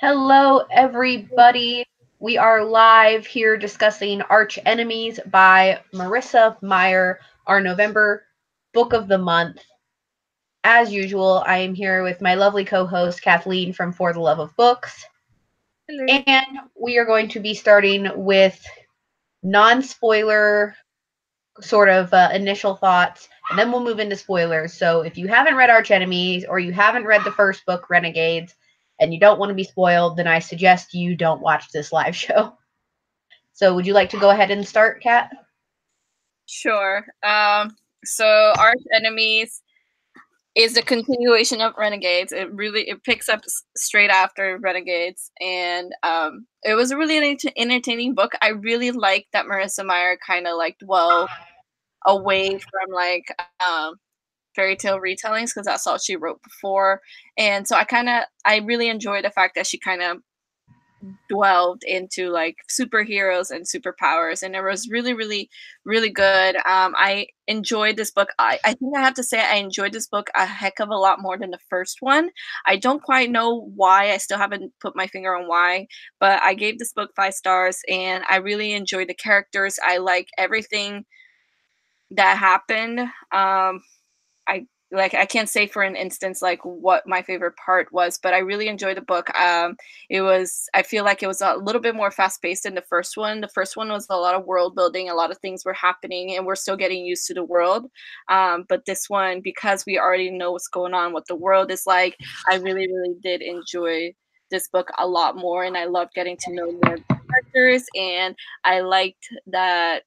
Hello, everybody. We are live here discussing Archenemies by Marissa Meyer, our November book of the month. As usual, I am here with my lovely co host, Kathleen from For the Love of Books. Hello. And we are going to be starting with non spoiler sort of initial thoughts, and then we'll move into spoilers. So if you haven't read Archenemies or you haven't read the first book, Renegades, and you don't want to be spoiled, then I suggest you don't watch this live show. So would you like to go ahead and start, Kat? Sure. So Arch Enemies is the continuation of Renegades. It picks up straight after Renegades, and it was a really entertaining book. I really liked that Marissa Meyer kind of like dwelled away from fairy tale retellings because that's all she wrote before, and so I really enjoyed the fact that she kind of dwelled into like superheroes and superpowers, and it was really good. I enjoyed this book. I think I have to say I enjoyed this book a heck of a lot more than the first one. I don't quite know why. I still haven't put my finger on why, but I gave this book 5 stars, and I really enjoyed the characters. I like everything that happened. I I can't say for an instance like what my favorite part was, but I really enjoyed the book. I feel like it was a little bit more fast paced than the first one. The first one was a lot of world building, a lot of things were happening, and we're still getting used to the world. But this one, because we already know what's going on, what the world is like, I really did enjoy this book a lot more, and I loved getting to know more of the characters, and I liked that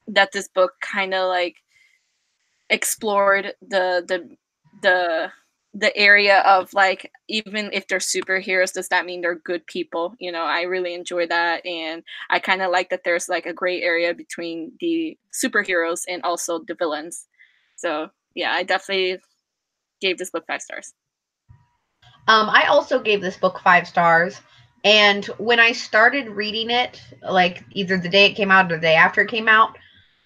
this book kind of like explored the the area of like, even if they're superheroes, does that mean they're good people? I really enjoy that, and I kind of like that there's like a gray area between the superheroes and also the villains. So yeah, I definitely gave this book 5 stars. I also gave this book 5 stars. And when I started reading it, like either the day it came out or the day after it came out,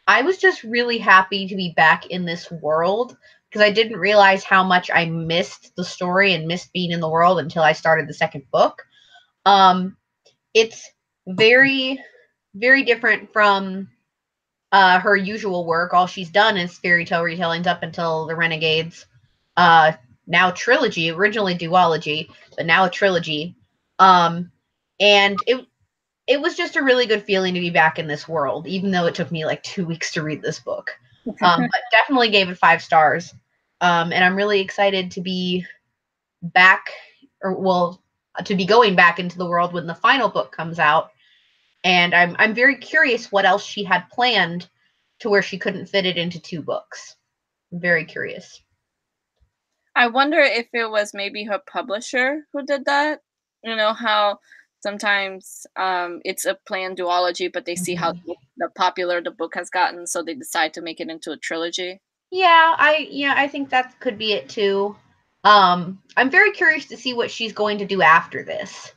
I was just really happy to be back in this world because I didn't realize how much I missed the story and missed being in the world until I started the second book. Um, it's very, very different from her usual work. All she's done is fairy tale retellings up until the Renegades, uh, now trilogy, originally duology, but now a trilogy. Um, and it was just a really good feeling to be back in this world, even though it took me like 2 weeks to read this book. But definitely gave it 5 stars. And I'm really excited to be back, or well, to be going back into the world when the final book comes out. And I'm very curious what else she had planned to where she couldn't fit it into 2 books. I'm very curious. I wonder if it was maybe her publisher who did that. You know how sometimes it's a planned duology, but they see how Mhm. the popular the book has gotten, so they decide to make it into a trilogy. I think that could be it too. I'm very curious to see what she's going to do after this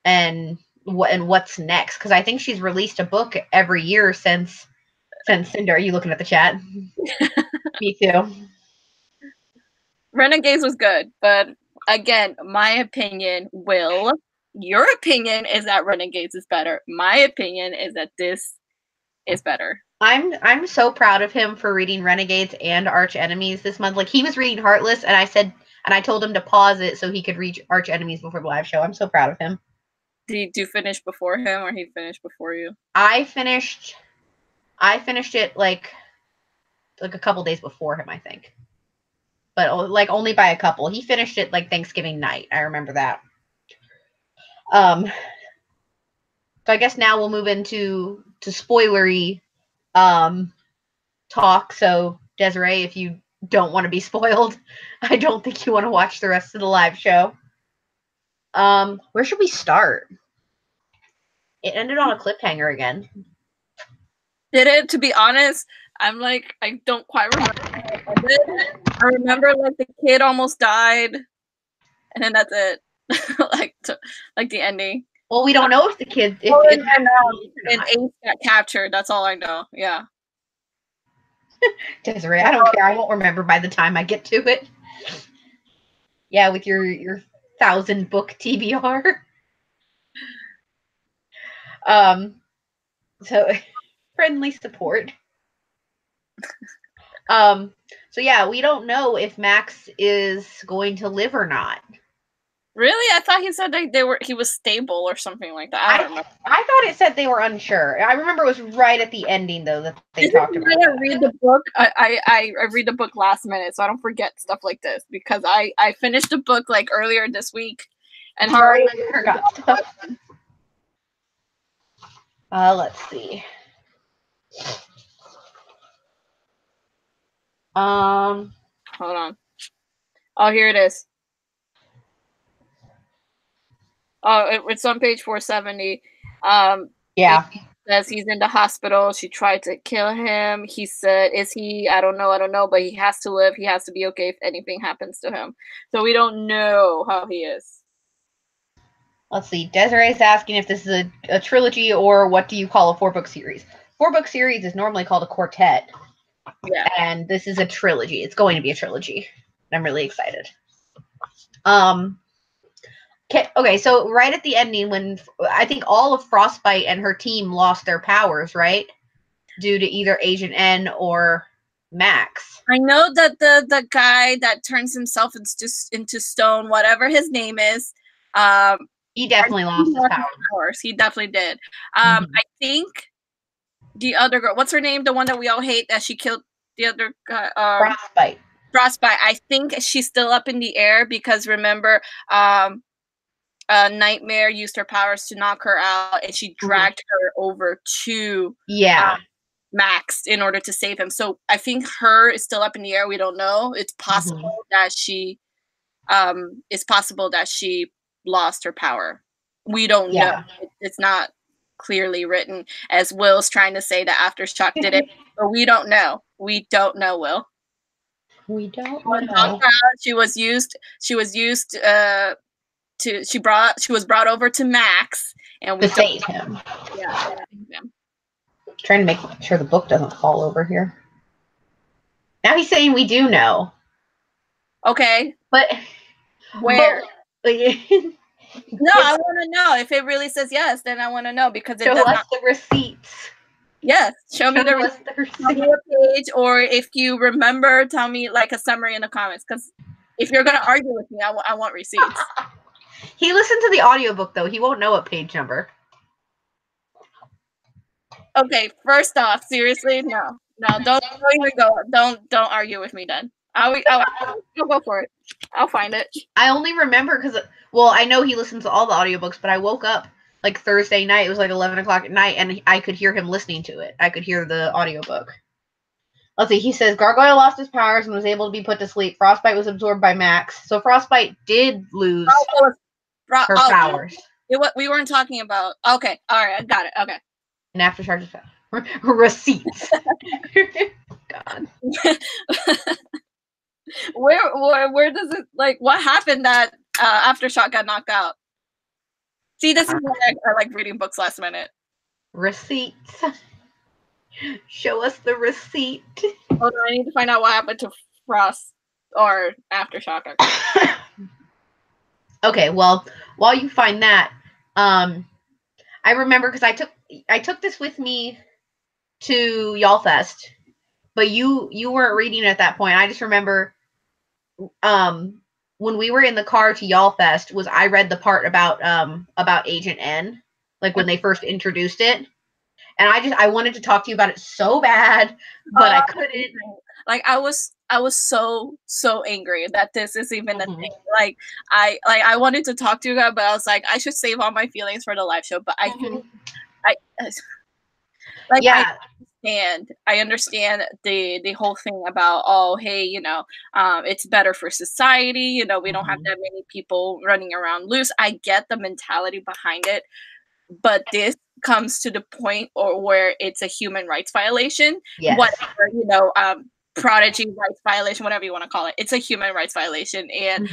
and what's next because I think she's released a book every year since Cinder. Are you looking at the chat? Me too. Renegades was good, but again, my opinion, Will, your opinion is that Renegades is better. My opinion is that this is better. I'm so proud of him for reading Renegades and Archenemies this month. Like he was reading Heartless, and I told him to pause it so he could read Archenemies before the live show. I'm so proud of him. Did you finish before him or he finished before you? I finished I finished it like a couple days before him, I think, but like only by a couple. He finished it like Thanksgiving night. I remember that. Um, so I guess now we'll move into spoilery um talk. So Desiree, if you don't want to be spoiled, I don't think you want to watch the rest of the live show. Where should we start? It ended on a cliffhanger again. Did it? To be honest, I'm like, I don't quite remember how it ended. I remember like the kid almost died, and then that's it. Like the ending. Well, we don't know if the kid if Oh, it and, actually is or and not. Ace got captured. That's all I know. Yeah. Desiree, I don't care. I won't remember by the time I get to it. Yeah, with your 1,000 book TBR. So friendly support. So yeah, we don't know if Max is going to live or not. Really? I thought he said he was stable or something like that. I don't remember. I thought it said they were unsure. I remember it was right at the ending though that they talked about. I read the book. I read the book last minute, so I don't forget stuff like this because I finished the book like earlier this week, and you already forgot stuff. Let's see. Hold on. Oh, here it is. Oh, it's on page 470. Yeah. It says he's in the hospital. She tried to kill him. He said, "Is he? I don't know, but he has to live. He has to be okay if anything happens to him." So we don't know how he is. Let's see. Desiree's asking if this is a trilogy or what do you call a 4-book series? 4-book series is normally called a quartet. Yeah. And this is a trilogy. It's going to be a trilogy. I'm really excited. Okay, so right at the ending, when I think all of Frostbite and her team lost their powers, right? Due to either Agent N or Max. I know that the guy that turns himself into stone, whatever his name is, he definitely lost his powers. He definitely did. I think the other girl, what's her name? The one that we all hate that she killed the other guy. Frostbite. Frostbite. I think she's still up in the air because remember, Nightmare used her powers to knock her out, and she dragged her over to Max in order to save him. So I think her is still up in the air. We don't know. It's possible that she, lost her power. We don't know. It's not clearly written, as Will's trying to say that Aftershock did it, but we don't know. We don't know, Will. We don't know. She was brought over to Max, and we save him. Yeah. Trying to make sure the book doesn't fall over here. Now he's saying we do know. Okay, but where? No, I want to know. If it really says yes, then I want to know because it show us the receipts. Yes, show me the receipt. Tell me a page, or if you remember, tell me like a summary in the comments. Because if you're gonna argue with me, I want receipts. He listened to the audiobook though. He won't know a page number. Okay, first off, seriously, no, don't even go. Don't argue with me then. I'll go for it. I'll find it. I only remember because, well, I know he listens to all the audiobooks, but I woke up like Thursday night. It was like 11 o'clock at night, and I could hear him listening to it. I could hear the audiobook. Let's see. He says Gargoyle lost his powers and was able to be put to sleep. Frostbite was absorbed by Max. So Frostbite did lose her powers. We weren't talking about. Okay. All right. I got it. Okay. And Aftershock just receipts. God. Where does it, like, what happened that Aftershock got knocked out? See, this is why I like reading books last minute. Receipts. Show us the receipt. Hold on, I need to find out what happened to Frost or Aftershock. Okay, well, while you find that, I remember because I took this with me to Y'all Fest, but you weren't reading at that point. I just remember when we were in the car to Y'all Fest, I read the part about Agent N, like when they first introduced it. And I wanted to talk to you about it so bad, but I couldn't. Like I was so angry that this is even a thing. Like I wanted to talk to you guys, but I was like, I should save all my feelings for the live show. But I think I understand the whole thing about, oh, hey, it's better for society. We don't have that many people running around loose. I get the mentality behind it, but this comes to the point where it's a human rights violation. Yes. Whatever, prodigy rights violation, whatever you want to call it. It's a human rights violation, and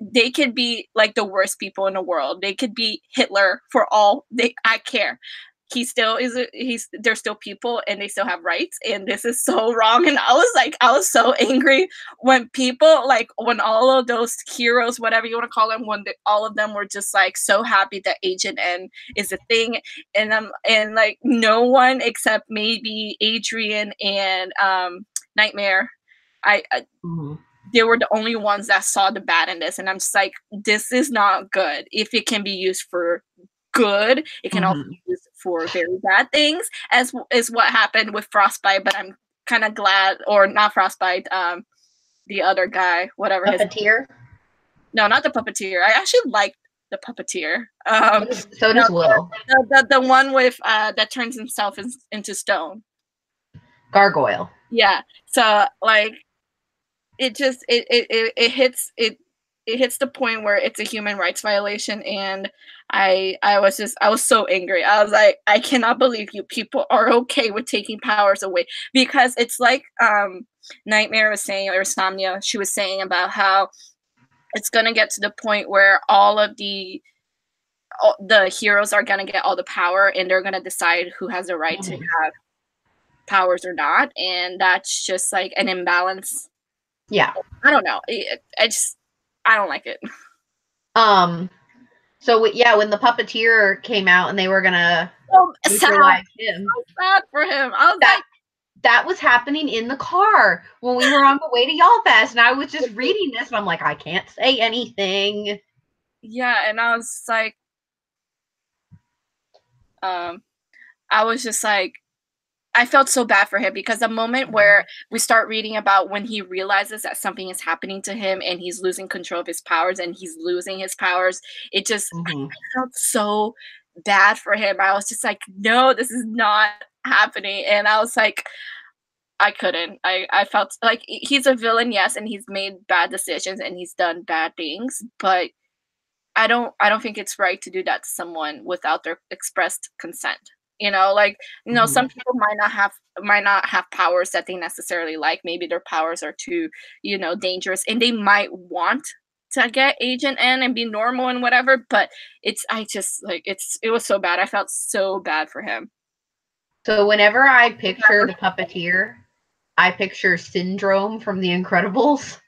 they could be like the worst people in the world. They could be Hitler for all I care. he still is they're still people and they still have rights, and this is so wrong. And I was so angry when people, like, when all of those heroes, whatever you want to call them, when all of them were just like so happy that Agent N is a thing, and like no one except maybe Adrian and Nightmare, I Mm-hmm. they were the only ones that saw the bad in this. And I'm just like, this is not good. If it can be used for good, it can also be used for very bad things, as is what happened with Frostbite. But I'm kind of glad, or not Frostbite, the other guy, whatever his Puppeteer. no, not the puppeteer. I actually like the puppeteer. So No, does Will. the one with that turns himself into stone. Gargoyle. Yeah. So like, it just it hits the point where it's a human rights violation. And I was so angry. I was like, I cannot believe you people are okay with taking powers away. Because it's like Nightmare was saying, or Insomnia, she was saying about how it's gonna get to the point where all the heroes are gonna get all the power, and they're gonna decide who has the right to have powers or not. And that's just like an imbalance. Yeah. I don't know. I don't like it. So yeah, when the puppeteer came out and they were gonna neutralize him, so sad for him. I was like, that was happening in the car when we were on the way to Y'all Fest, and I was just reading this, and I'm like, I can't say anything. Yeah, and I was like, I was just like, I felt so bad for him, because the moment where we start reading about when he realizes that something is happening to him and he's losing control of his powers and he's losing his powers, it just I felt so bad for him. I was just like, no, this is not happening. And I was like, I couldn't. I felt like he's a villain, yes, and he's made bad decisions and he's done bad things, but I don't think it's right to do that to someone without their expressed consent. Like, some people might not have powers that they necessarily like. Maybe their powers are too, dangerous, and they might want to get Agent N and be normal and whatever, but it was so bad. I felt so bad for him. So whenever I picture the puppeteer, I picture Syndrome from The Incredibles.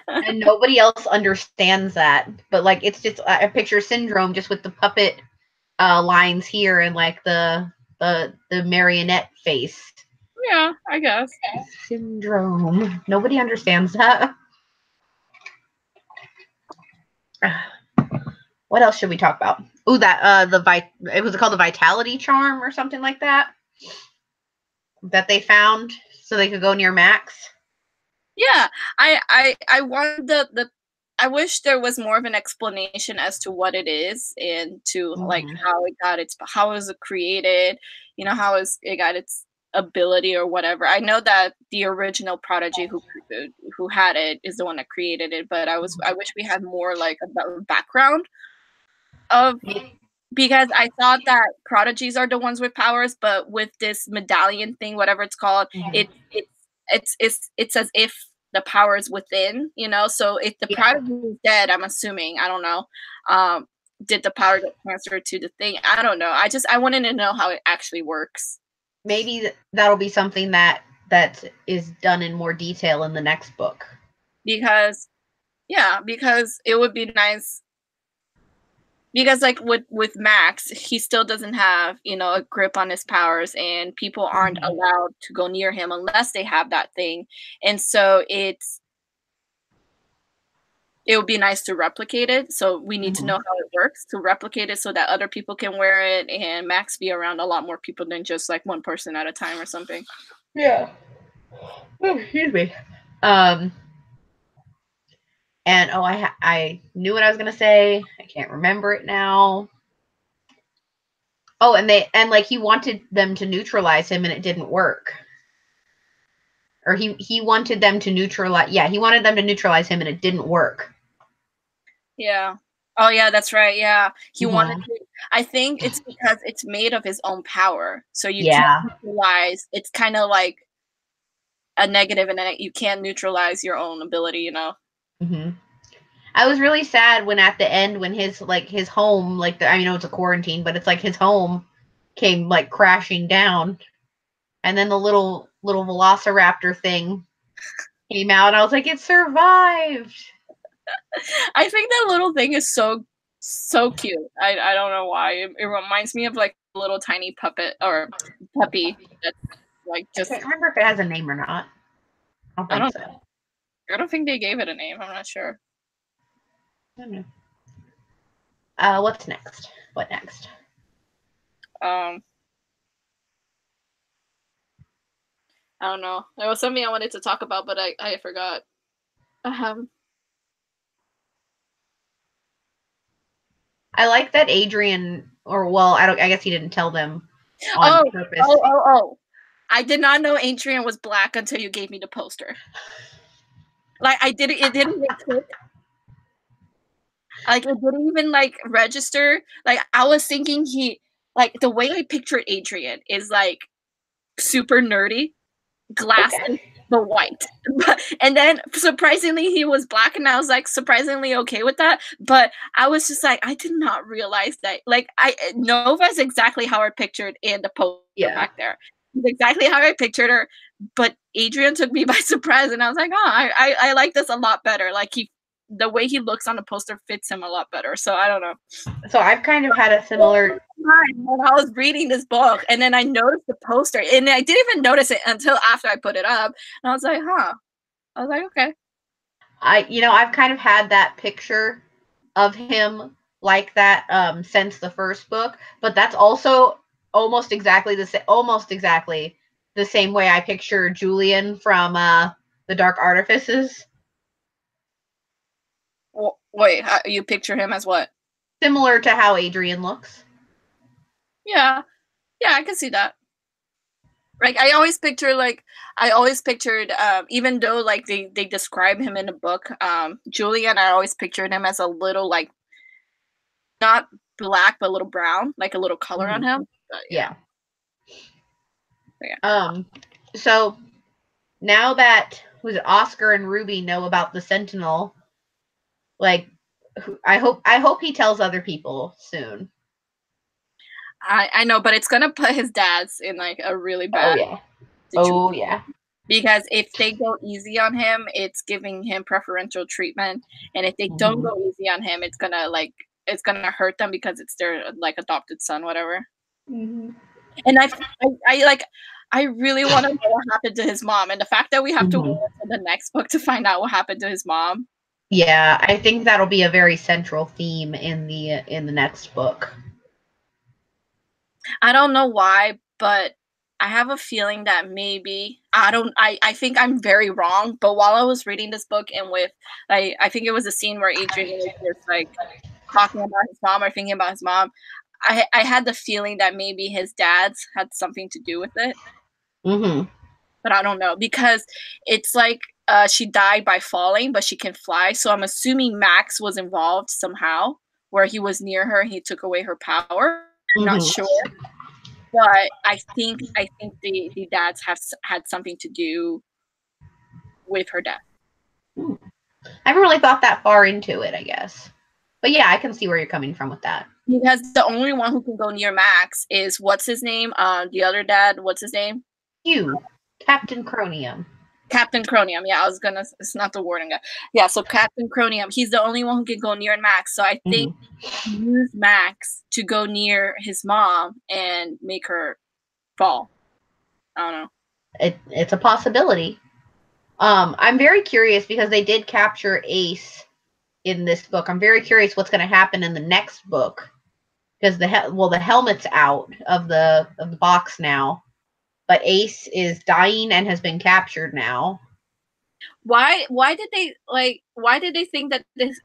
And nobody else understands that. But like, it's just, I picture Syndrome just with the puppet lines here and like the marionette face. Yeah, I guess. Syndrome. Nobody understands that. What else should we talk about? Ooh, that it was called the Vitality Charm or something like that. That they found so they could go near Max. Yeah, I want I wish there was more of an explanation as to what it is, and to like how is it created, how is it got its ability or whatever. I know that the original Prodigy who had it is the one that created it, but I wish we had more like a background of, because I thought that prodigies are the ones with powers, but with this medallion thing, whatever it's called, it's as if the power is within, So if the prodigy is dead, I'm assuming, I don't know, did the power get transferred to the thing? I don't know. I wanted to know how it actually works. Maybe that'll be something that is done in more detail in the next book. Because it would be nice. Because like with Max, he still doesn't have, a grip on his powers, and people aren't allowed to go near him unless they have that thing. And so it would be nice to replicate it. So we need to know how it works to replicate it so that other people can wear it, and Max be around a lot more people than just like one person at a time or something. Yeah. Oh, excuse me. And I knew what I was gonna say. I can't remember it now. Oh, and like he wanted them to neutralize him, and it didn't work. Or he wanted them to neutralize. Yeah, he wanted them to neutralize him, and it didn't work. Yeah. Oh yeah, that's right. Yeah, he wanted to. I think it's because it's made of his own power, so you can't neutralize. It's kind of like a negative, and then you can't neutralize your own ability. I was really sad when at the end, when his home, like I know it's a quarantine, but it's like his home came like crashing down. And then the little velociraptor thing came out, and I was like, it survived. I think that little thing is so cute. I don't know why. It reminds me of like a little tiny puppet or puppy that's like just. I can't remember if it has a name or not. I don't think so. I don't think they gave it a name. I'm not sure. I don't know. What's next? What next? I don't know. There was something I wanted to talk about, but I forgot. I like that Adrian, I guess he didn't tell them on purpose. I did not know Adrian was black until you gave me the poster. Like it didn't even click. Like it didn't even like register. Like I was thinking the way I pictured Adrian is like super nerdy, glasses, but white. And then surprisingly he was black, and I was like surprisingly okay with that. But I was just like, I did not realize that. Like Nova's exactly how I pictured in the poster back there. It's exactly how I pictured her. But Adrian took me by surprise, and I was like, oh, I like this a lot better. Like the way he looks on the poster fits him a lot better. So I don't know. So I've kind of had a similar when I was reading this book, and then I noticed the poster, and I didn't even notice it until after I put it up, and I was like, huh. I was like, okay. I've kind of had that picture of him like that since the first book, but that's also almost exactly the same way I picture Julian from the Dark Artifices. Wait, you picture him as what? Similar to how Adrian looks. Yeah, I can see that. Like I always pictured, even though like they describe him in the book, Julian, I always pictured him as a little like not black but a little brown, like a little color on him. But, yeah. So now that Oscar and Ruby know about the Sentinel, like I hope he tells other people soon. I know, but it's gonna put his dads in like a really bad situation. Oh yeah. Because if they go easy on him, it's giving him preferential treatment, and if they don't go easy on him, it's gonna hurt them because it's their like adopted son, whatever. And I really want to know what happened to his mom, and the fact that we have to wait until the next book to find out what happened to his mom. Yeah, I think that'll be a very central theme in the next book. I don't know why, but I have a feeling that maybe I think I'm very wrong, but while I was reading this book and I think it was a scene where Adrian was like talking about his mom or thinking about his mom, I had the feeling that maybe his dad's had something to do with it. But I don't know, because it's like she died by falling, but she can fly, so I'm assuming Max was involved somehow, where he was near her and he took away her power. I'm not sure. But I think the dads have had something to do with her death. I haven't really thought that far into it, I guess. But yeah, I can see where you're coming from with that. Because the only one who can go near Max is, what's his name? The other dad, what's his name? Hugh. Captain Cronium. Captain Cronium. Yeah, it's not the warden guy. Yeah, so Captain Cronium, he's the only one who can go near Max. So I think use Max to go near his mom and make her fall. I don't know. It's a possibility. I'm very curious because they did capture Ace in this book. I'm very curious what's going to happen in the next book, because the helmet's out of the box now, but Ace is dying and has been captured now. Why did they think that his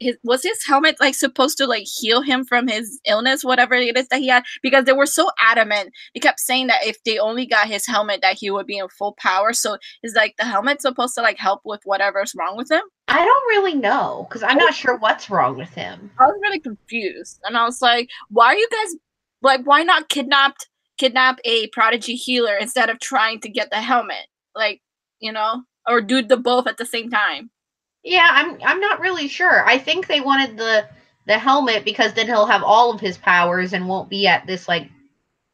helmet like supposed to like heal him from his illness, whatever it is that he had? Because they were so adamant. They kept saying that if they only got his helmet, that he would be in full power. So is like the helmet supposed to like help with whatever's wrong with him? I don't really know, because I'm not sure what's wrong with him. I was really confused, and I was like, why are you guys like, why not kidnap a prodigy healer instead of trying to get the helmet? Like, or do the both at the same time. Yeah, I'm not really sure. I think they wanted the helmet because then he'll have all of his powers and won't be at this like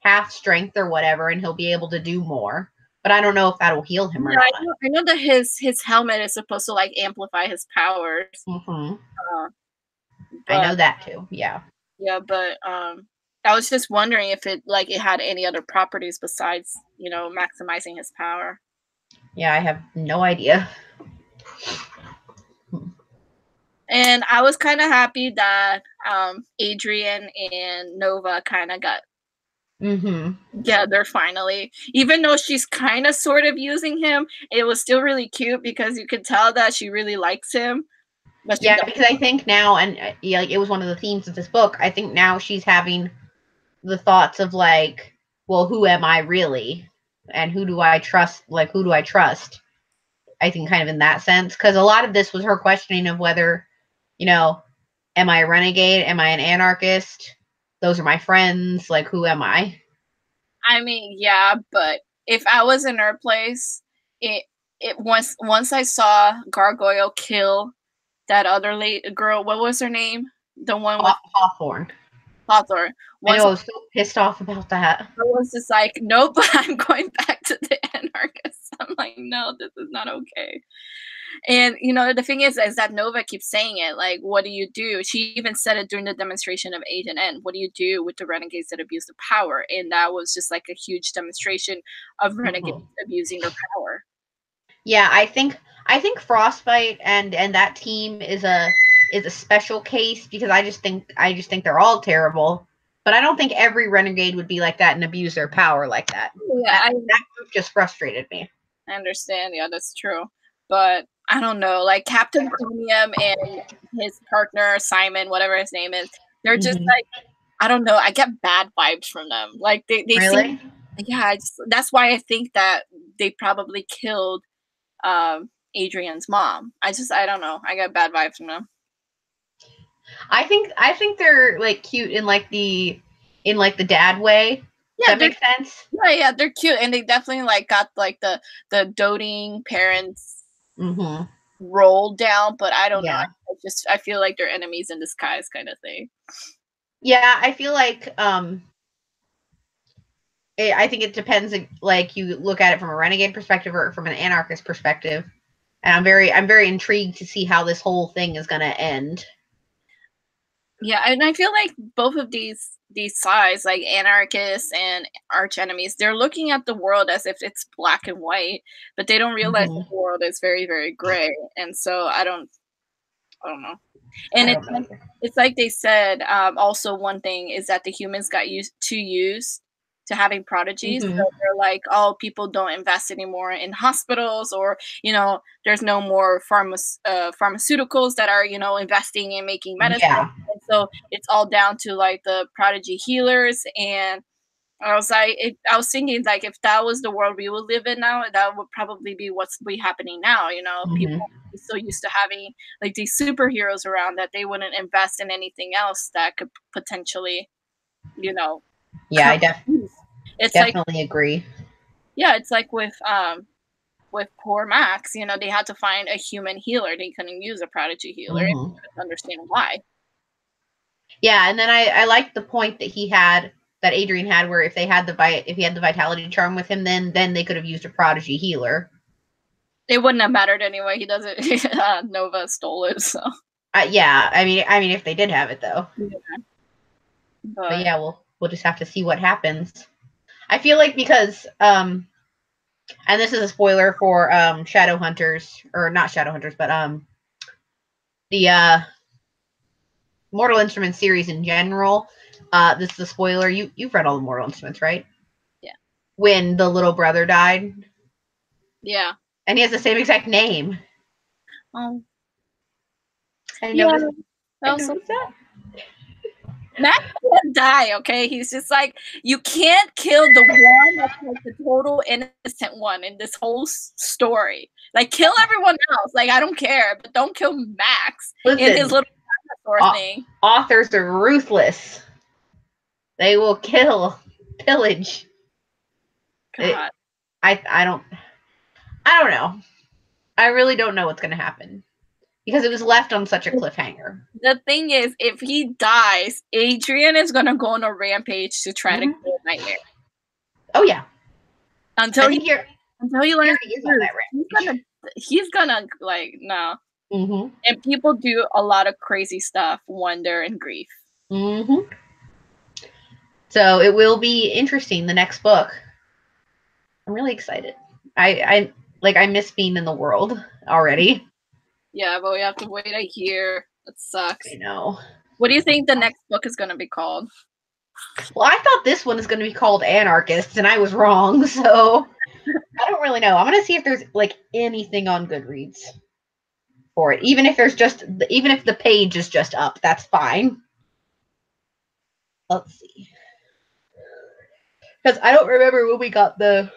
half strength or whatever, and he'll be able to do more. But I don't know if that'll heal him or Yeah, not. I know that his helmet is supposed to like amplify his powers. Mm-hmm. But, I know that too. Yeah. Yeah, but I was just wondering if it had any other properties besides, you know, maximizing his power. Yeah, I have no idea. And I was kind of happy that Adrian and Nova kind of got together finally. Even though she's kind of sort of using him, it was still really cute because you could tell that she really likes him. But Yeah, because I think now, and yeah, like, it was one of the themes of this book, I think now she's having the thoughts of like, well, who am I really? And who do I trust? Like, who do I trust? I think kind of in that sense. Because a lot of this was her questioning of whether, you know, am I a renegade? Am I an anarchist? Those are my friends. Like, who am I? I mean, yeah, but if I was in her place, it once I saw Gargoyle kill that other girl, what was her name? The one with Hawthorne. Hawthorne. I know, I was so pissed off about that. I was just like, nope, I'm going back to the anarchists. I'm like, no, this is not okay. And you know, the thing is that Nova keeps saying it. Like, what do you do? She even said it during the demonstration of Agent N. What do you do with the renegades that abuse the power? And that was just like a huge demonstration of renegades abusing their power. Yeah, I think Frostbite and that team is a special case because I just think they're all terrible. But I don't think every renegade would be like that and abuse their power like that. Yeah, that group just frustrated me. I understand. Yeah, that's true. But I don't know, like Captain Chromium and his partner Simon, whatever his name is, they're just like, I don't know. I get bad vibes from them. Like they really? seem, yeah. That's why I think that they probably killed Adrian's mom. I don't know. I got bad vibes from them. I think they're like cute in like the dad way. Yeah, Does that make sense? Yeah, they're cute, and they definitely like got like the doting parents roll down. But I don't know. I feel like they're enemies in disguise, kind of thing. Yeah, I feel like I think it depends. Like you look at it from a renegade perspective or from an anarchist perspective, and I'm very intrigued to see how this whole thing is going to end. Yeah, and I feel like both of these sides, like anarchists and arch enemies, they're looking at the world as if it's black and white, but they don't realize the world is very, very gray. And so I don't know. And it's like they said. Also, one thing is that the humans got used to having prodigies. So they're like, oh, people don't invest anymore in hospitals, or you know, there's no more pharmaceuticals that are, you know, investing in making medicine. Yeah. And so it's all down to like the prodigy healers. And I was thinking like, if that was the world we would live in now, that would probably be what's happening now. You know, people are so used to having like these superheroes around that they wouldn't invest in anything else that could potentially, you know. Yeah, I definitely agree. Yeah, it's like with poor Max, you know, they had to find a human healer. They couldn't use a prodigy healer. And I couldn't understand why. Yeah, and then I liked the point that Adrian had, where if he had the vitality charm with him, then they could have used a prodigy healer. It wouldn't have mattered anyway. He doesn't. Nova stole it, so. Yeah, I mean, if they did have it though. Yeah. But yeah, we'll just have to see what happens. I feel like because and this is a spoiler for Shadowhunters, or not Shadowhunters, but the Mortal Instruments series in general. This is a spoiler. You've read all the Mortal Instruments, right? Yeah. When the little brother died. Yeah. And he has the same exact name. Oh. I noticed that. Max can't die, okay? He's just like, you can't kill the one that's like the total innocent one in this whole story. Like, kill everyone else. Like, I don't care, but don't kill Max and his little dinosaur thing. Authors are ruthless. They will kill, pillage. God. I don't know. I really don't know what's going to happen. Because it was left on such a cliffhanger. The thing is, if he dies, Adrian is going to go on a rampage to try to kill Nightmare. Oh yeah. Until I think you're he he learns already is the on truth, that ranch. he's gonna like no. Mm-hmm. And people do a lot of crazy stuff when they're in grief. Mm-hmm. So it will be interesting, the next book. I'm really excited. I miss being in the world already. Yeah, but we have to wait a year. That sucks. I know. What do you think the next book is gonna be called? Well, I thought this one is going to be called Anarchists, and I was wrong. So I don't really know. I'm going to see if there's like anything on Goodreads for it. Even if the page is just up, that's fine. Let's see. Because I don't remember when we got the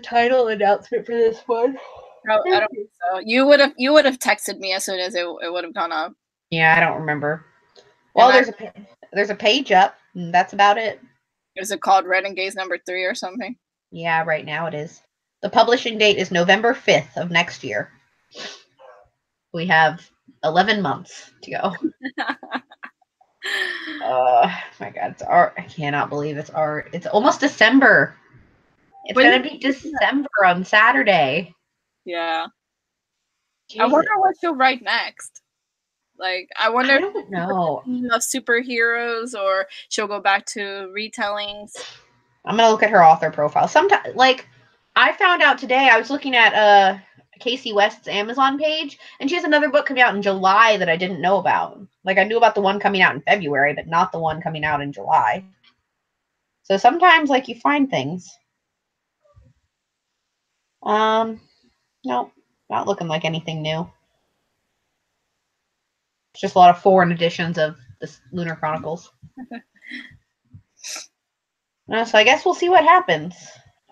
title announcement for this one. No, I don't think so. You would have texted me as soon as it would have gone up. Yeah, I don't remember. Well, there's a page up, and that's about it. Is it called Renegades #3 or something? Yeah, right now it is. The publishing date is November 5th of next year. We have 11 months to go. My God, it's art. I cannot believe it's art. It's almost December. It's gonna be December on Saturday. Yeah. Jesus. I wonder what she'll write next. Like, I wonder I don't know. of superheroes, or she'll go back to retellings. I'm gonna look at her author profile. Sometimes, like, I found out today. I was looking at Casey West's Amazon page, and she has another book coming out in July that I didn't know about. Like, I knew about the one coming out in February, but not the one coming out in July. So sometimes, like, you find things. No, not looking like anything new. It's just a lot of foreign editions of the Lunar Chronicles. So I guess we'll see what happens.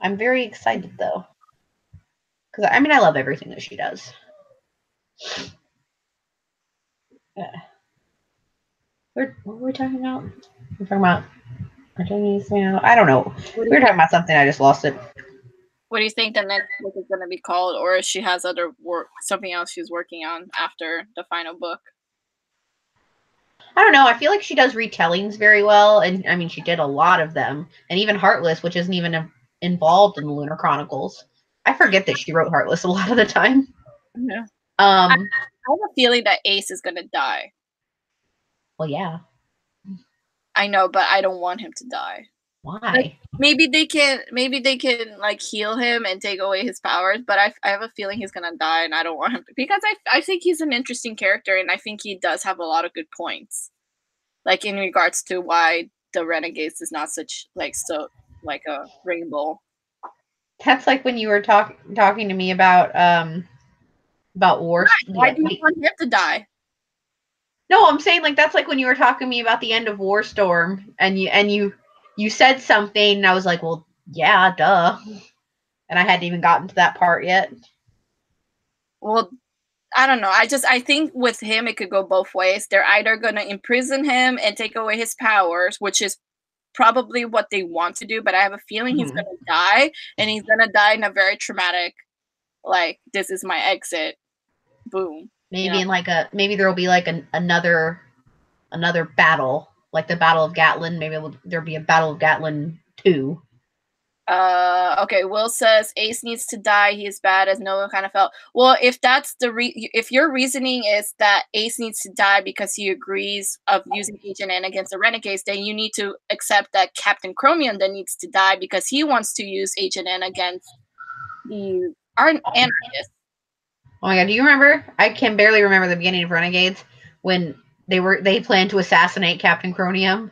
I'm very excited though, because I mean I love everything that she does. What were we talking about? We're talking about Archenemies. I don't know. We were talking about something. I just lost it. What do you think the next book is going to be called, or if she has other work, something else she's working on after the final book? I don't know. I feel like she does retellings very well, and I mean she did a lot of them, and even Heartless, which isn't even involved in the Lunar Chronicles. I forget that she wrote Heartless a lot of the time. Yeah. I have a feeling that Ace is going to die. Well, yeah. I know, but I don't want him to die. Why? Like, maybe they can like heal him and take away his powers, but I have a feeling he's gonna die, and I don't want him to, because I think he's an interesting character, and I think he does have a lot of good points, like in regards to why the Renegades is not such like a rainbow. That's like when you were talking to me about War. Why do you want him to die? No, I'm saying like that's like when you were talking to me about the end of Warstorm, and you said something, and I was like, well, yeah, duh, and I hadn't even gotten to that part yet. Well, I don't know. I think with him it could go both ways. They're either gonna imprison him and take away his powers, which is probably what they want to do, but I have a feeling he's gonna die, and he's gonna die in a very traumatic, like, this is my exit. Boom. Maybe in like maybe there will be like another battle, like the Battle of Gatlin. Maybe there'll be a Battle of Gatlin 2. Okay, Will says Ace needs to die. He is bad, as Noah kind of felt. Well, if that's if your reasoning is that Ace needs to die because he agrees of using Agent N against the Renegades, then you need to accept that Captain Chromium then needs to die because he wants to use Agent N against the Anarchists. Oh my God, do you remember? I can barely remember the beginning of Renegades when they planned to assassinate Captain Chromium.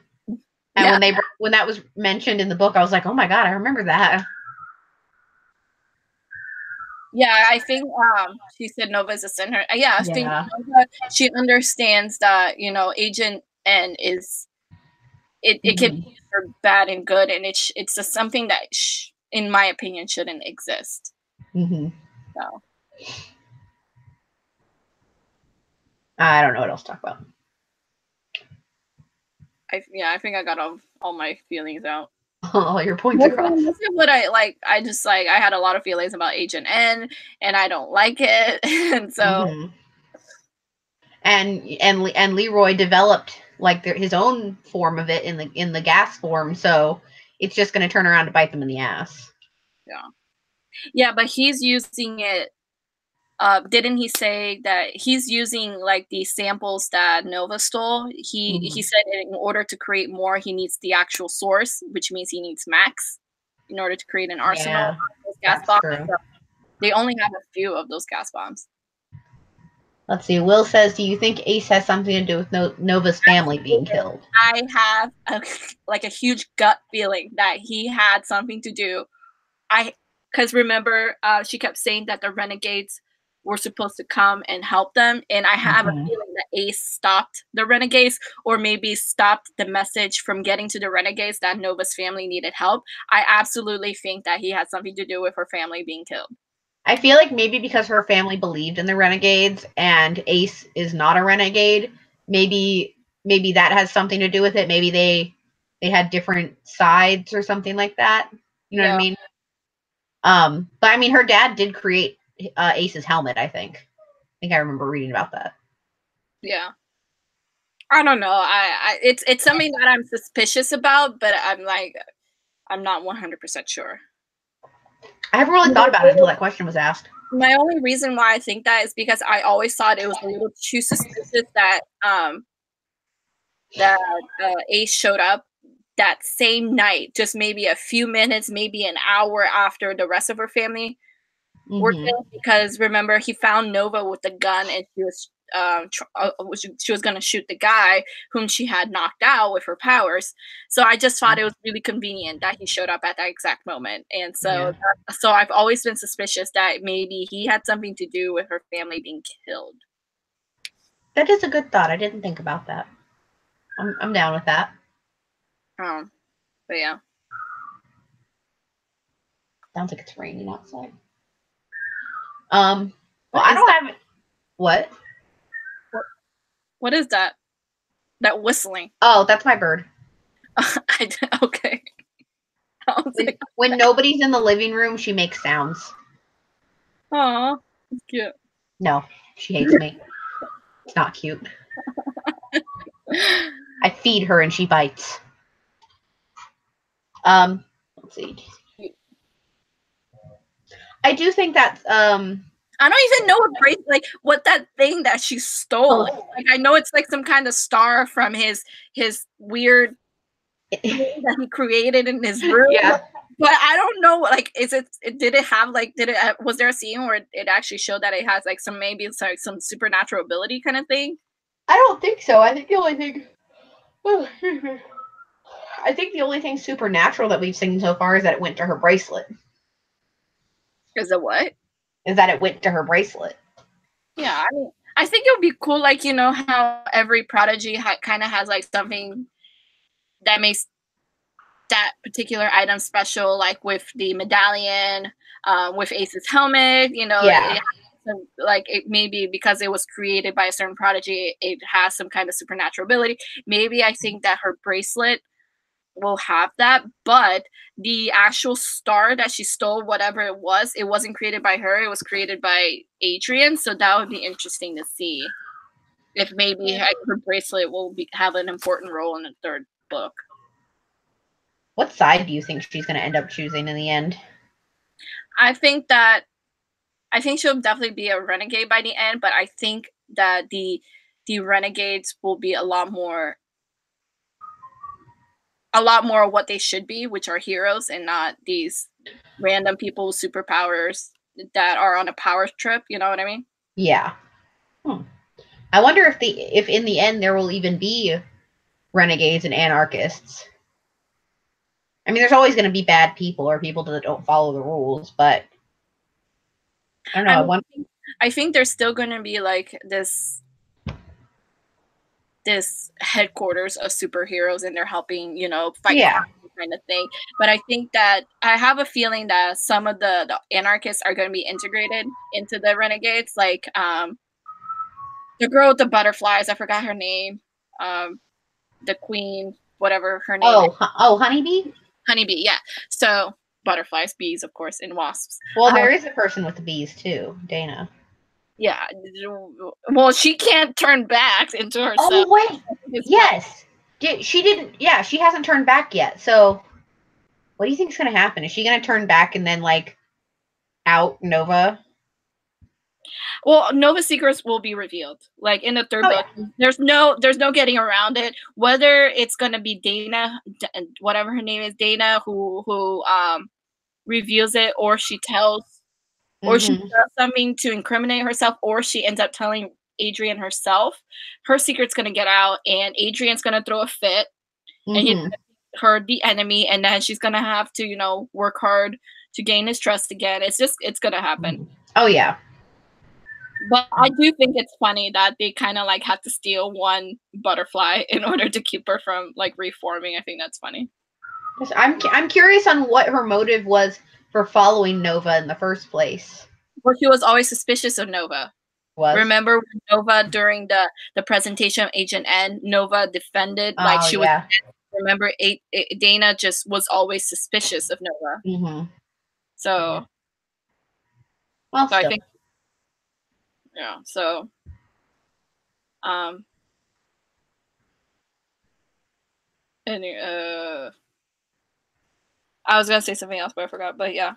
And yeah. when that was mentioned in the book, I was like, oh my God, I remember that. Yeah, I think she said Nova's a sinner. Yeah, I think Nova, she understands that, Agent N is it can be for bad and good, and it's just something that in my opinion shouldn't exist. So I don't know what else to talk about. I think I got all my feelings out. All your points across. This is what I like. I just I had a lot of feelings about Agent N, and I don't like it, and so. And Leroy developed like his own form of it in the gas form, so it's just going to turn around to bite them in the ass. Yeah, but he's using it. Didn't he say that he's using like the samples that Nova stole? He said in order to create more, he needs the actual source, which means he needs Max in order to create an arsenal of those gas bombs. True. So they only have a few of those gas bombs. Let's see. Will says, do you think Ace has something to do with Nova's family being killed? I have a huge gut feeling that he had something to do. Because remember, she kept saying that the renegades were supposed to come and help them, and I have a feeling that Ace stopped the renegades, or maybe stopped the message from getting to the renegades that Nova's family needed help. I absolutely think that he had something to do with her family being killed. I feel like maybe because her family believed in the renegades and Ace is not a renegade, maybe that has something to do with it. Maybe they had different sides or something like that. You know what I mean? But I mean, her dad did create Ace's helmet. I think I remember reading about that. Yeah, I don't know. It's something that I'm suspicious about, but I'm not 100% sure. I haven't really thought about it until that question was asked. My only reason why I think that is because I always thought it was a little too suspicious that Ace showed up that same night, just maybe a few minutes, maybe an hour after the rest of her family were killed. Because remember, he found Nova with the gun, and she was going to shoot the guy whom she had knocked out with her powers. So I just thought it was really convenient that he showed up at that exact moment. And so so I've always been suspicious that maybe he had something to do with her family being killed. That is a good thought. I didn't think about that. I'm down with that. But yeah. Sounds like it's raining outside. Well, I don't have what? What is that? That whistling? Oh, that's my bird. Okay. When nobody's in the living room, she makes sounds. Aw, it's cute. No, she hates me. It's not cute. I feed her and she bites. Let's see. I do think that I don't even know what that thing that she stole. Like I know it's like some kind of star from his weird thing that he created in his room. Yeah. But I don't know, like, was there a scene where it actually showed that it has like some supernatural ability kind of thing? I don't think so. I think the only thing supernatural that we've seen so far is that it went to her bracelet. Is it what? Is that it went to her bracelet. Yeah, I mean, I think it would be cool, like, you know, how every prodigy kind of has like something that makes that particular item special, like with the medallion, with Ace's helmet, you know, it maybe because it was created by a certain prodigy, it has some kind of supernatural ability. Maybe I think that her bracelet will have that, but the actual star that she stole, whatever it wasn't created by her, it was created by Adrian. So that would be interesting to see if maybe her bracelet will have an important role in the third book. What side do you think she's going to end up choosing in the end? I think she'll definitely be a renegade by the end, but I think that the renegades will be a lot more of what they should be, which are heroes and not these random people with superpowers that are on a power trip. You know what I mean? Yeah. I wonder if in the end there will even be renegades and anarchists. I mean, there's always going to be bad people or people that don't follow the rules, but I don't know. I think there's still going to be like this headquarters of superheroes, and they're helping, you know, fight kind of thing. But I think that I have a feeling that some of the anarchists are going to be integrated into the renegades, like the girl with the butterflies. I forgot her name. The queen, whatever her name. Oh, Honeybee. Honeybee, yeah. So butterflies, bees, of course, and wasps. Well, there is a person with the bees too, Dana. Yeah. Well, she can't turn back into herself. Oh wait, yes. She didn't. Yeah, she hasn't turned back yet. So What do you think's gonna happen? Is she gonna turn back and then like out Nova? Well, Nova's secrets will be revealed. Like in the third book, Yeah. there's no getting around it. Whether it's gonna be Dana, whatever her name is, Dana, who reveals it, or she tells, or she does something to incriminate herself, or she ends up telling Adrian herself. Her secret's gonna get out, and Adrian's gonna throw a fit, and he's gonna make her the enemy, and then she's gonna have to, work hard to gain his trust again. It's gonna happen. Oh yeah. But I do think it's funny that they kind of like had to steal one butterfly in order to keep her from like reforming. I think that's funny. I'm curious on what her motive was for following Nova in the first place. Well, she was always suspicious of Nova. Remember when Nova, during the presentation of Agent N, Nova defended, like she was. Remember, Dana just was always suspicious of Nova. So, well, I think, yeah. So, and I was gonna say something else, but I forgot. But yeah.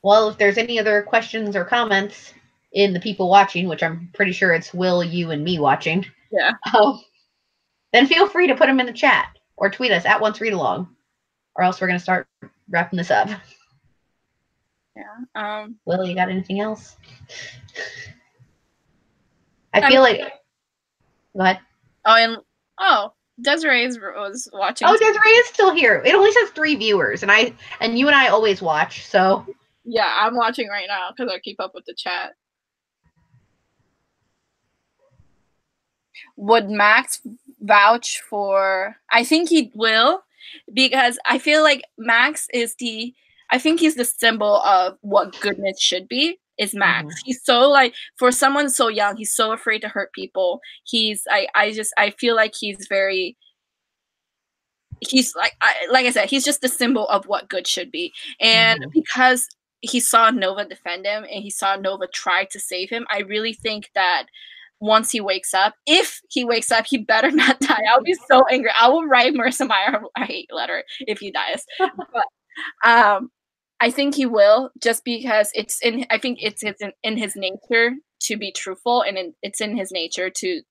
Well, if there's any other questions or comments in the people watching, which I'm pretty sure it's Will, you, and me watching, then feel free to put them in the chat or tweet us at Once Read Along, or else we're gonna start wrapping this up. Yeah. Will, you got anything else? I feel like. Go ahead. Desiree was watching. Oh, Desiree is still here. It only says 3 viewers, and you and I always watch, so. Yeah, I'm watching right now because I keep up with the chat. Would Max vouch for? I think he will, because I feel like Max is I think he's the symbol of what goodness should be. Is Max. He's so like, for someone so young, he's so afraid to hurt people. I feel like he's like I said, he's just the symbol of what good should be. And because he saw Nova defend him and he saw Nova try to save him, I really think that once he wakes up, if he wakes up, he better not die. I'll be so angry. I will write Marissa Meyer a hate letter if he dies. But I think he will, just because I think it's in his nature to be truthful, and it's in his nature to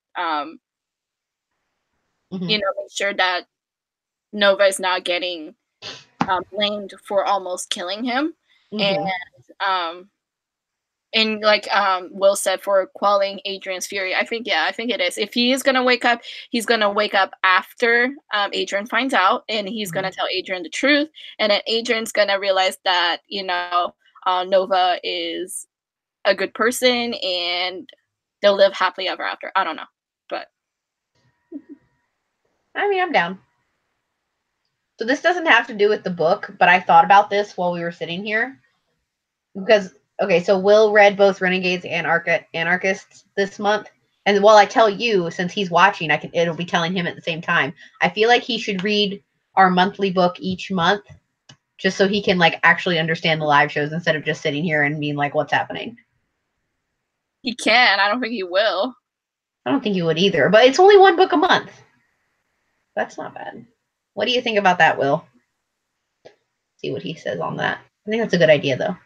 make sure that Nova is not getting blamed for almost killing him, and like Will said, for quelling Adrian's fury. I think it is. If he is gonna wake up, he's gonna wake up after Adrian finds out, and he's gonna tell Adrian the truth, and then Adrian's gonna realize that Nova is a good person, and they'll live happily ever after. I don't know, but I mean, I'm down. So this doesn't have to do with the book, but I thought about this while we were sitting here. Because, okay, so Will read both Renegades and Anarchists this month. And while I tell you, since he's watching, it'll be telling him at the same time. I feel like he should read our monthly book each month, just so he can like actually understand the live shows instead of just sitting here and being like, what's happening? He can. I don't think he will. I don't think he would either, but it's only 1 book a month. That's not bad. What do you think about that, Will? See what he says on that. I think that's a good idea, though.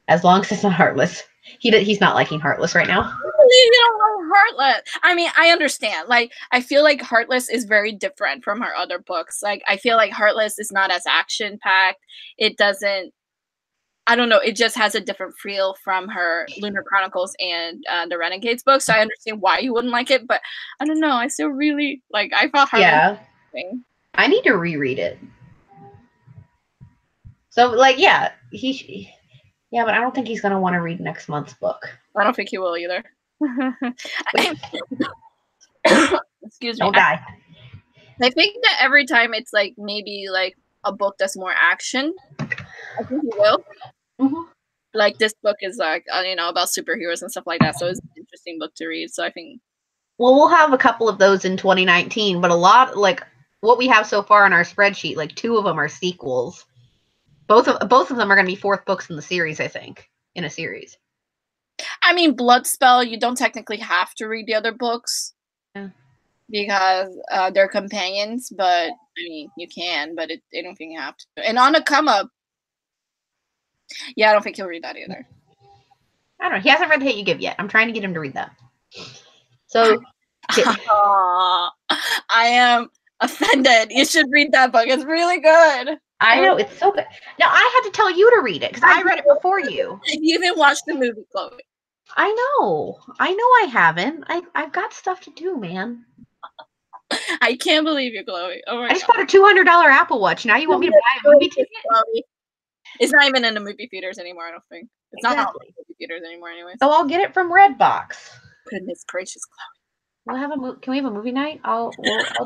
As long as it's not Heartless. He's not liking Heartless right now. You don't like Heartless. I mean, I understand. Like, I feel like Heartless is very different from her other books. Like, I feel like Heartless is not as action-packed. It doesn't... I don't know. It just has a different feel from her Lunar Chronicles and the Renegades book. So I understand why you wouldn't like it. But I don't know. I still really... Like, I thought Heartless... Yeah. I need to reread it. So, like, yeah. Yeah, but I don't think he's going to want to read next month's book. I don't think he will either. Excuse me. Don't die. I think that every time it's like maybe like a book that's more action, I think he will. Like this book is like about superheroes and stuff like that, so it's an interesting book to read. So I think. Well, we'll have a couple of those in 2019, but a lot like what we have so far in our spreadsheet, like 2 of them are sequels. Both of them are going to be 4th books in the series, I think, in a series. I mean, Bloodspell, you don't technically have to read the other books because they're companions, but I mean, you can, but I don't think you have to. And on the come up, yeah, I don't think he'll read that either. I don't know. He hasn't read The Hate You Give yet. I'm trying to get him to read that. So, I am offended. You should read that book. It's really good. I know, it's so good. Now, I had to tell you to read it because I read it before you. You even watched the movie, Chloe. I know I haven't. I've got stuff to do, man. I can't believe you, Chloe. Oh my I just bought a $200 Apple Watch. Now you want me to buy a movie ticket? Chloe. It's not even in the movie theaters anymore, I don't think. It's not out in the movie theaters anymore anyway. So I'll get it from Redbox. Goodness gracious, Chloe. We'll have can we have a movie night? I'll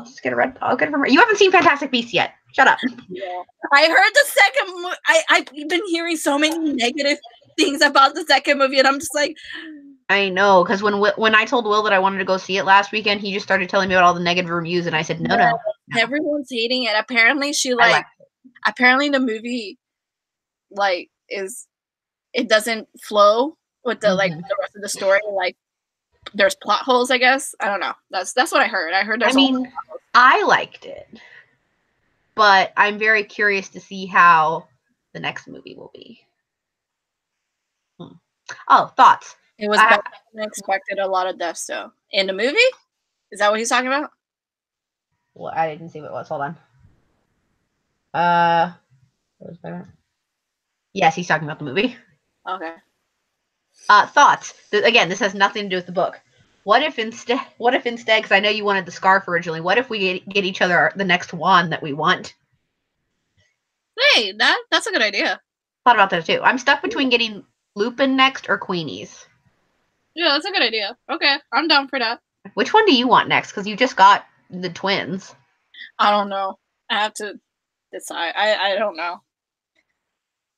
just get I'll get it from. You haven't seen Fantastic Beasts yet. Shut up. Yeah. I heard the second I've been hearing so many negative things about the second movie, and I'm just like, I know, because when I told Will that I wanted to go see it last weekend, he just started telling me about all the negative reviews, and I said no. Everyone's hating it. Apparently, apparently the movie it doesn't flow with the the rest of the story. Like, there's plot holes, I guess. I don't know. That's what I heard. I heard. I liked it, but I'm very curious to see how the next movie will be. Oh, thoughts. It was better than I expected. A lot of deaths, though. In the movie? Is that what he's talking about? Well, I didn't see what it was. Hold on. What was better? Yes, he's talking about the movie. Okay. Thoughts. Again, this has nothing to do with the book. What if instead, because I know you wanted the scarf originally, what if we get each other the next wand that we want? Hey, that's a good idea. Thought about that too. I'm stuck between getting Lupin next or Queenie's. Yeah, that's a good idea. Okay, I'm down for that. Which one do you want next? Because you just got the twins. I don't know. I have to decide. I don't know.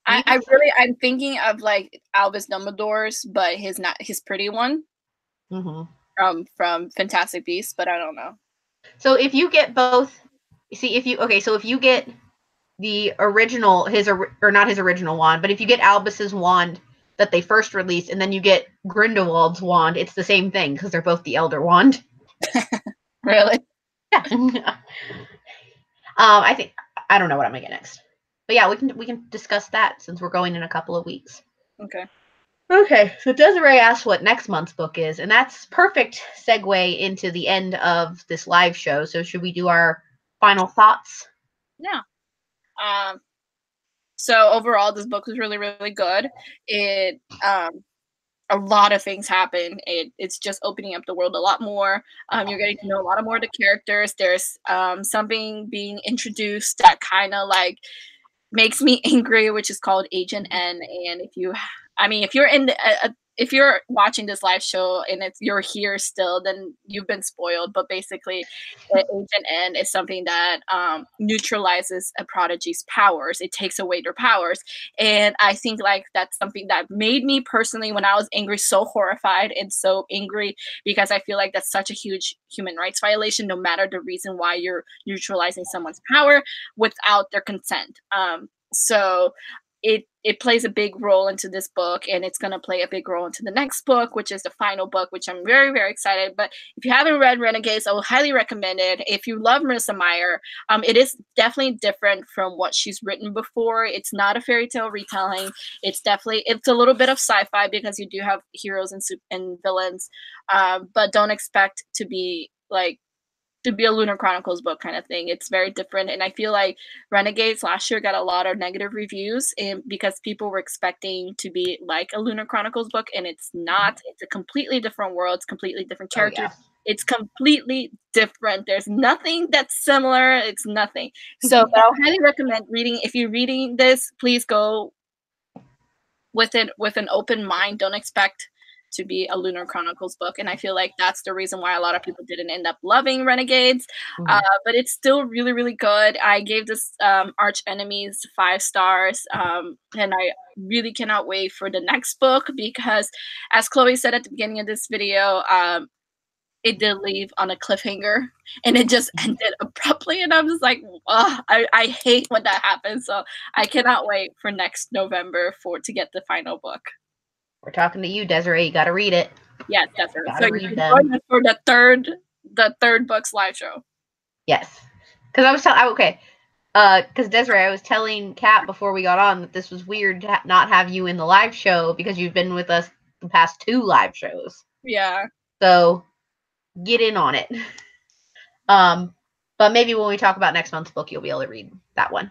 I'm thinking of like Albus Dumbledore's, but his pretty one. Mm-hmm. From Fantastic Beasts, but I don't know. So if you get both, so if you get the original, not his original wand, but if you get Albus's wand that they first released, and then you get Grindelwald's wand, it's the same thing because they're both the Elder Wand. Really? Yeah. I don't know what I'm gonna get next, but yeah, we can discuss that since we're going in a couple of weeks. Okay. Okay, so Desiree asked what next month's book is, and that's perfect segue into the end of this live show. So should we do our final thoughts? Yeah. So overall, this book was really, really good. It a lot of things happen. It's just opening up the world a lot more. You're getting to know a lot more of the characters. There's something being introduced that kind of like makes me angry, which is called Agent N. And if you're watching this live show and you're here still, then you've been spoiled. But basically, Agent N is something that neutralizes a prodigy's powers. It takes away their powers, and I think like that's something that made me personally, when I was angry, so horrified and so angry, because I feel like that's such a huge human rights violation, no matter the reason why you're neutralizing someone's power without their consent. So it plays a big role into this book, and it's going to play a big role into the next book, which is the final book, which I'm very, very excited. But if you haven't read Renegades, I will highly recommend it. If you love Marissa Meyer, it is definitely different from what she's written before. It's not a fairy tale retelling. It's a little bit of sci-fi because you do have heroes and villains, but don't expect to be a Lunar Chronicles book kind of thing. It's very different. And I feel like Renegades last year got a lot of negative reviews because people were expecting to be like a Lunar Chronicles book, and it's not. It's a completely different world. It's completely different characters. Oh, yeah. It's completely different. There's nothing that's similar. It's nothing. So but I'll highly recommend reading. If you're reading this, please go with an open mind. Don't expect to be a Lunar Chronicles book, and I feel like that's the reason why a lot of people didn't end up loving Renegades. But it's still really, really good. I gave this Archenemies 5 stars, and I really cannot wait for the next book because, as Chloe said at the beginning of this video, it did leave on a cliffhanger, and it just ended abruptly, and I'm just like, I hate when that happens. So I cannot wait for next November to get the final book. We're talking to you, Desiree. You got to read it. Yes, Desiree. So you can join us for the third book's live show. Yes. Because I was telling, okay, because Desiree, I was telling Kat before we got on that this was weird to not have you in the live show because you've been with us the past 2 live shows. Yeah. So get in on it. But maybe when we talk about next month's book, you'll be able to read that one.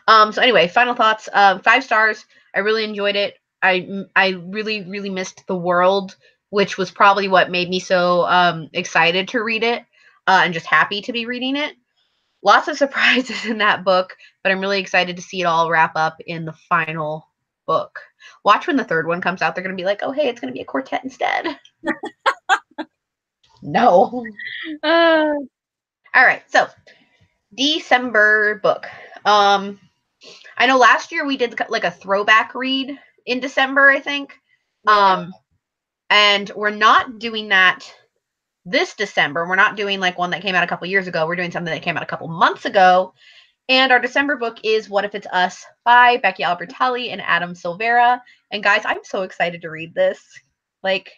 So anyway, final thoughts. 5 stars. I really enjoyed it. I really, really missed the world, which was probably what made me so excited to read it and just happy to be reading it. Lots of surprises in that book, but I'm really excited to see it all wrap up in the final book. Watch when the 3rd one comes out. They're going to be like, oh, hey, it's going to be a quartet instead. No. All right, so December book. I know last year we did like a throwback read in December, I think. Yeah. And we're not doing that this December. We're not doing like one that came out a couple years ago. We're doing something that came out a couple months ago. And our December book is What If It's Us by Becky Albertalli and Adam Silvera. And guys, I'm so excited to read this. Like,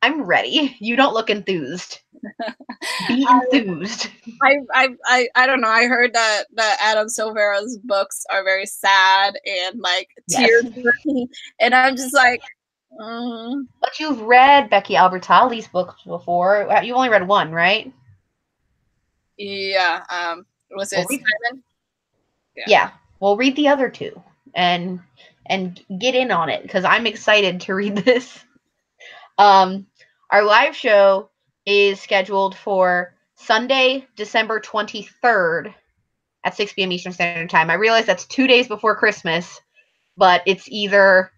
I'm ready. You don't look enthused. Be enthused. I don't know. I heard that Adam Silvera's books are very sad and like tear-jerking, and I'm just like. But you've read Becky Albertalli's books before. You only read one, right? Yeah. Was it Simon? Yeah. We'll read the other 2 and get in on it because I'm excited to read this. Our live show is scheduled for Sunday, December 23rd at 6 p.m. Eastern Standard Time. I realize that's 2 days before Christmas, but it's either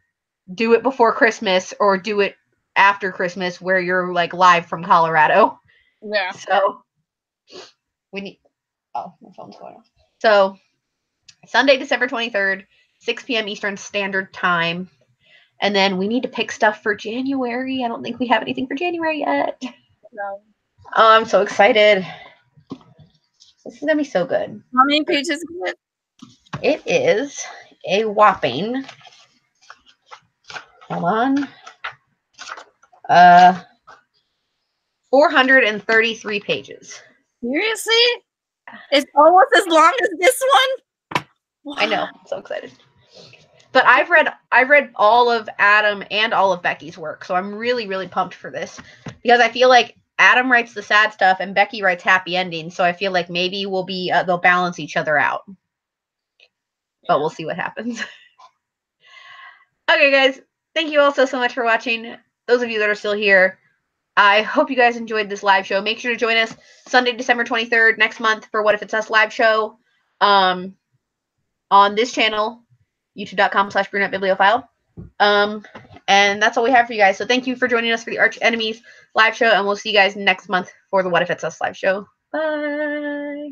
do it before Christmas or do it after Christmas where you're like live from Colorado. Yeah. So we need, oh, my phone's going off. So Sunday, December 23rd, 6 p.m. Eastern Standard Time. And then we need to pick stuff for January. I don't think we have anything for January yet. No. Oh, I'm so excited. This is going to be so good. How many pages is it? It is a whopping, hold on, 433 pages. Seriously? It's almost as long as this one? Wow. I know. I'm so excited. But I've read all of Adam and all of Becky's work, so I'm really, really pumped for this because I feel like Adam writes the sad stuff and Becky writes happy endings, so I feel like maybe we'll be they'll balance each other out. But we'll see what happens. Okay, guys, thank you all so much for watching. Those of you that are still here, I hope you guys enjoyed this live show. Make sure to join us Sunday, December 23rd next month for What If It's Us live show on this channel, youtube.com/brunettebibliophile. And that's all we have for you guys. So thank you for joining us for the Archenemies live show, and we'll see you guys next month for the What If It's Us live show. Bye.